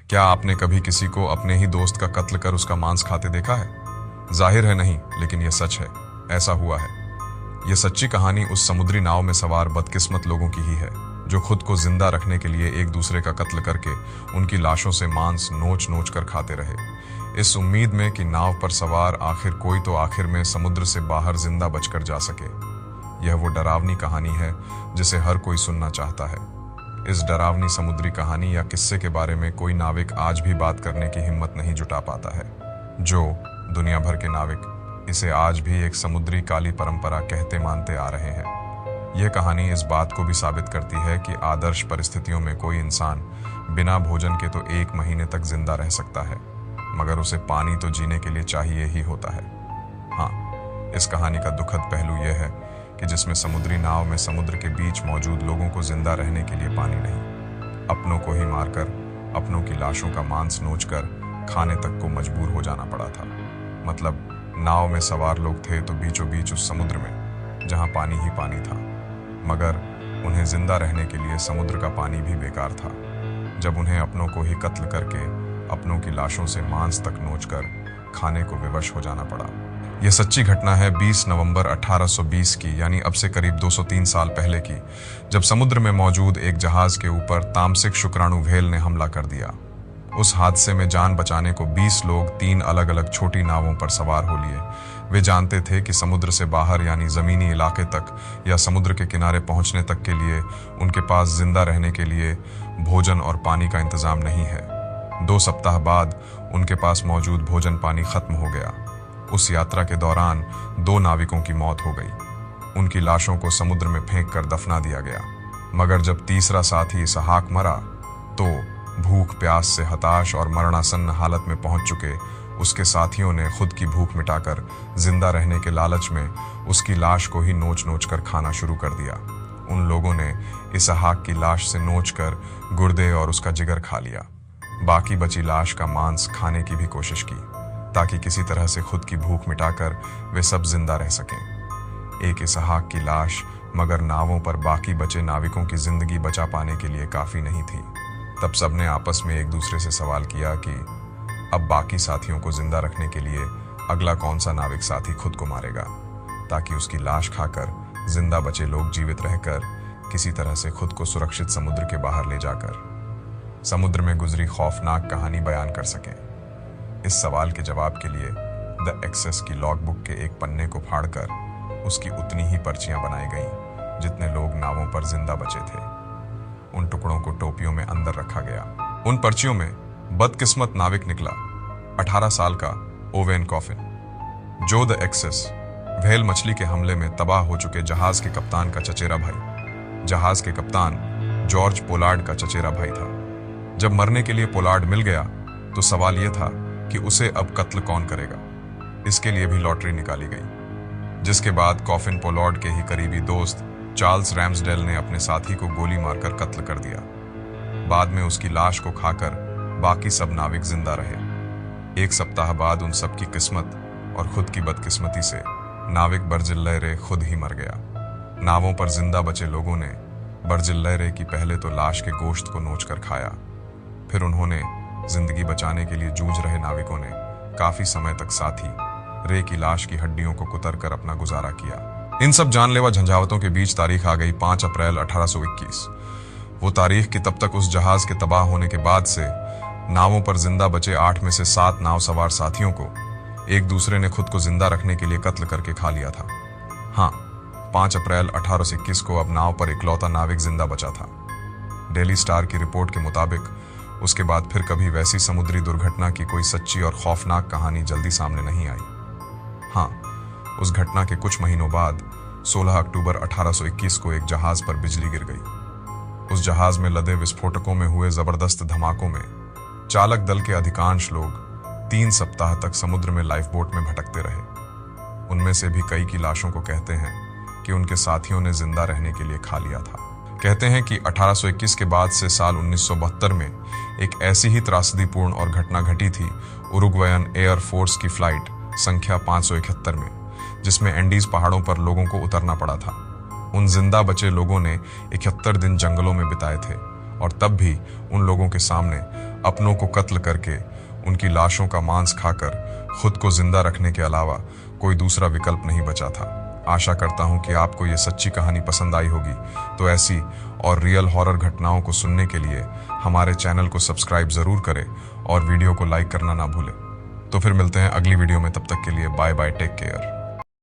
क्या आपने कभी किसी को अपने ही दोस्त का कत्ल कर उसका मांस खाते देखा है? जाहिर है नहीं, लेकिन यह सच है। ऐसा हुआ है। यह सच्ची कहानी उस समुद्री नाव में सवार बदकिस्मत लोगों की ही है, जो खुद को जिंदा रखने के लिए एक दूसरे का कत्ल करके उनकी लाशों से मांस नोच नोच कर खाते रहे, इस उम्मीद में कि नाव पर सवार आखिर कोई तो आखिर में समुद्र से बाहर जिंदा बचकर जा सके। यह वो डरावनी कहानी है जिसे हर कोई सुनना चाहता है। इस डरावनी समुद्री कहानी या किस्से के बारे में कोई नाविक आज भी बात करने की हिम्मत नहीं जुटा पाता है। जो दुनिया भर के नाविक इसे आज भी एक समुद्री काली परंपरा कहते मानते आ रहे हैं। यह कहानी इस बात को भी साबित करती है कि आदर्श परिस्थितियों में कोई इंसान बिना भोजन के तो 1 महीने तक जिंदा रह सकता है, मगर उसे पानी तो जीने के लिए चाहिए ही होता है। हाँ, इस कहानी का दुखद पहलू यह है कि जिसमें समुद्री नाव में समुद्र के बीच मौजूद लोगों को जिंदा रहने के लिए पानी नहीं, अपनों को ही मारकर अपनों की लाशों का मांस नोचकर खाने तक को मजबूर हो जाना पड़ा था। मतलब नाव में सवार लोग थे तो बीचों बीच उस समुद्र में जहां पानी ही पानी था, मगर उन्हें जिंदा रहने के लिए समुद्र का पानी भी बेकार था। जब उन्हें अपनों को ही कत्ल करके अपनों की लाशों से मांस तक नोचकर खाने को विवश हो जाना पड़ा। यह सच्ची घटना है 20 नवंबर 1820 की, यानी अब से करीब 203 साल पहले की, जब समुद्र में मौजूद एक जहाज के ऊपर तामसिक शुक्राणु व्हेल ने हमला कर दिया। उस हादसे में जान बचाने को 20 लोग 3 अलग अलग छोटी नावों पर सवार हो लिए। वे जानते थे कि समुद्र से बाहर यानी जमीनी इलाके तक या समुद्र के किनारे पहुंचने तक के लिए उनके पास जिंदा रहने के लिए भोजन और पानी का इंतजाम नहीं है। 2 सप्ताह बाद उनके पास मौजूद भोजन पानी खत्म हो गया। उस यात्रा के दौरान 2 नाविकों की मौत हो गई। उनकी लाशों को समुद्र में फेंक कर दफना दिया गया। मगर जब तीसरा साथी इसहाक मरा तो भूख प्यास से हताश और मरणासन्न हालत में पहुंच चुके उसके साथियों ने खुद की भूख मिटाकर जिंदा रहने के लालच में उसकी लाश को ही नोच नोच कर खाना शुरू कर दिया। उन लोगों ने इसहाक की लाश से नोच कर गुर्दे और उसका जिगर खा लिया। बाकी बची लाश का मांस खाने की भी कोशिश की, ताकि किसी तरह से खुद की भूख मिटाकर वे सब जिंदा रह सकें। एक इसहाक की लाश मगर नावों पर बाकी बचे नाविकों की जिंदगी बचा पाने के लिए काफी नहीं थी। तब सबने आपस में एक दूसरे से सवाल किया कि अब बाकी साथियों को जिंदा रखने के लिए अगला कौन सा नाविक साथी खुद को मारेगा, ताकि उसकी लाश खाकर जिंदा बचे लोग जीवित रहकर किसी तरह से खुद को सुरक्षित समुद्र के बाहर ले जाकर समुद्र में गुजरी खौफनाक कहानी बयान कर सकें। इस सवाल के जवाब के लिए द एक्सेस की लॉग बुक के एक पन्ने को फाड़कर उसकी उतनी ही पर्चियां बनाई गईं जितने लोग नावों पर जिंदा बचे थे। उन टुकड़ों को टोपियों में अंदर रखा गया। उन पर्चियों में बदकिस्मत नाविक निकला 18 साल का ओवेन कॉफिन, जो द एक्सेस व्हेल मछली के हमले में तबाह हो चुके जहाज के कप्तान का चचेरा भाई। जहाज के कप्तान जॉर्ज पोलार्ड का चचेरा भाई था। जब मरने के लिए पोलार्ड मिल गया तो सवाल यह था कि उसे अब कत्ल कौन करेगा। इसके लिए भी लॉटरी निकाली गई, जिसके बाद कॉफिन पोलार्ड के ही करीबी दोस्त चार्ल्स रैम्सडेल ने अपने साथी को गोली मारकर कत्ल कर दिया। बाद में उसकी लाश को खाकर बाकी सब नाविक जिंदा रहे। 1 सप्ताह बाद उन सब की किस्मत और खुद की बदकिस्मती से नाविक बर्जिल्लैरे खुद ही मर गया। नावों पर जिंदा बचे लोगों ने बर्जिल्लैरे की पहले तो लाश के गोश्त को नोचकर खाया, फिर उन्होंने जिंदगी बचाने के लिए जूझ रहे नाविकों ने काफी समय तक साथी रे की लाश की हड्डियों को कुतर कर अपना गुजारा किया। इन सब जानलेवा झंझावतों के बीच तारीख आ गई 5 अप्रैल 1821। वो तारीख कि तब तक उस जहाज के तबाह होने के बाद से नावों पर जिंदा बचे 8 में से 7 नाव सवार साथियों को एक दूसरे ने खुद को जिंदा रखने के लिए कत्ल करके खा लिया था। हाँ, 5 अप्रैल 1821 को अब नाव पर इकलौता नाविक जिंदा बचा था। डेली स्टार की रिपोर्ट के मुताबिक उसके बाद फिर कभी वैसी समुद्री दुर्घटना की कोई सच्ची और खौफनाक कहानी जल्दी सामने नहीं आई। हाँ, उस घटना के कुछ महीनों बाद 16 अक्टूबर 1821 को एक जहाज पर बिजली गिर गई। उस जहाज में लदे विस्फोटकों में हुए जबरदस्त धमाकों में चालक दल के अधिकांश लोग 3 सप्ताह तक समुद्र में लाइफ बोट में भटकते रहे। उनमें से भी कई की लाशों को कहते हैं कि उनके साथियों ने जिंदा रहने के लिए खा लिया था। कहते हैं कि 1821 के बाद से साल 1972 में एक ऐसी ही त्रासदीपूर्ण और घटना घटी थी उरुग्वेयन एयर फोर्स की फ्लाइट संख्या 571 में, जिसमें एंडीज पहाड़ों पर लोगों को उतरना पड़ा था। उन जिंदा बचे लोगों ने 71 दिन जंगलों में बिताए थे और तब भी उन लोगों के सामने अपनों को कत्ल करके उनकी लाशों का मांस खाकर खुद को जिंदा रखने के अलावा कोई दूसरा विकल्प नहीं बचा था। आशा करता हूं कि आपको ये सच्ची कहानी पसंद आई होगी। तो ऐसी और रियल हॉरर घटनाओं को सुनने के लिए हमारे चैनल को सब्सक्राइब जरूर करें और वीडियो को लाइक करना ना भूलें। तो फिर मिलते हैं अगली वीडियो में, तब तक के लिए बाय बाय, टेक केयर।